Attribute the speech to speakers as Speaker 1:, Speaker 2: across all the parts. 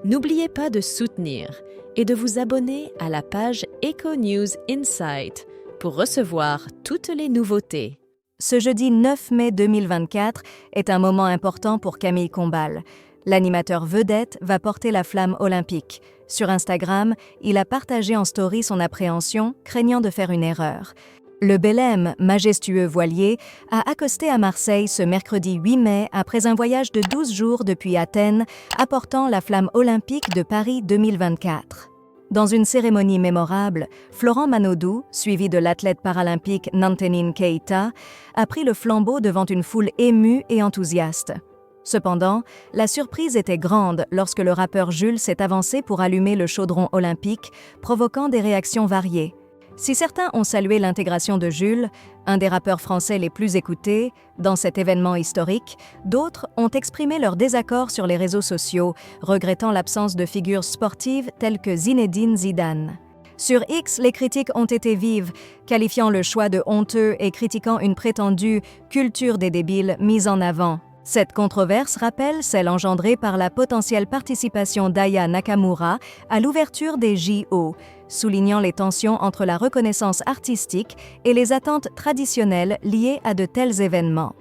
Speaker 1: N'oubliez pas de soutenir et de vous abonner à la page Eco News Insight pour recevoir toutes les nouveautés.
Speaker 2: Ce jeudi 9 mai 2024 est un moment important pour Camille Combal. L'animateur vedette va porter la flamme olympique. Sur Instagram, il a partagé en story son appréhension, craignant de faire une erreur. Le Belém, majestueux voilier, a accosté à Marseille ce mercredi 8 mai après un voyage de 12 jours depuis Athènes, apportant la flamme olympique de Paris 2024. Dans une cérémonie mémorable, Florent Manodou, suivi de l'athlète paralympique Nantenane Keita, a pris le flambeau devant une foule émue et enthousiaste. Cependant, la surprise était grande lorsque le rappeur Jules s'est avancé pour allumer le chaudron olympique, provoquant des réactions variées. Si certains ont salué l'intégration de Jules, un des rappeurs français les plus écoutés, dans cet événement historique, d'autres ont exprimé leur désaccord sur les réseaux sociaux, regrettant l'absence de figures sportives telles que Zinedine Zidane. Sur X, les critiques ont été vives, qualifiant le choix de honteux et critiquant une prétendue « culture des débiles » mise en avant. Cette controverse rappelle celle engendrée par la potentielle participation d'Aya Nakamura à l'ouverture des JO, soulignant les tensions entre la reconnaissance artistique et les attentes traditionnelles liées à de tels événements.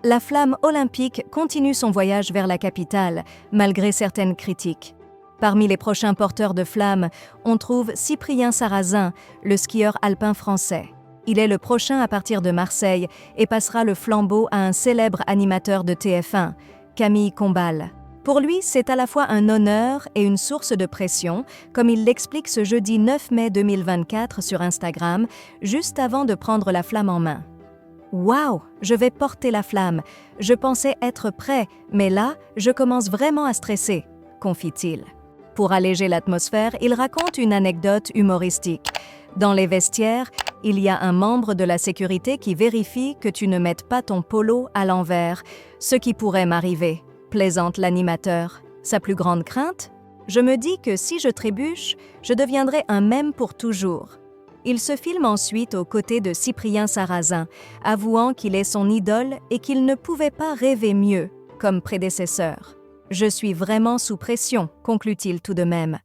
Speaker 2: La flamme olympique continue son voyage vers la capitale, malgré certaines critiques. Parmi les prochains porteurs de flammes, on trouve Cyprien Sarrazin, le skieur alpin français. Il est le prochain à partir de Marseille et passera le flambeau à un célèbre animateur de TF1, Camille Combal. Pour lui, c'est à la fois un honneur et une source de pression, comme il l'explique ce jeudi 9 mai 2024 sur Instagram, juste avant de prendre la flamme en main. « Waouh, je vais porter la flamme. Je pensais être prêt, mais là, je commence vraiment à stresser », confie-t-il. Pour alléger l'atmosphère, il raconte une anecdote humoristique. Dans les vestiaires, il y a un membre de la sécurité qui vérifie que tu ne mettes pas ton polo à l'envers, ce qui pourrait m'arriver, plaisante l'animateur. Sa plus grande crainte ? Je me dis que si je trébuche, je deviendrai un mème pour toujours. Il se filme ensuite aux côtés de Cyprien Sarrazin, avouant qu'il est son idole et qu'il ne pouvait pas rêver mieux, comme prédécesseur. « Je suis vraiment sous pression », conclut-il tout de même.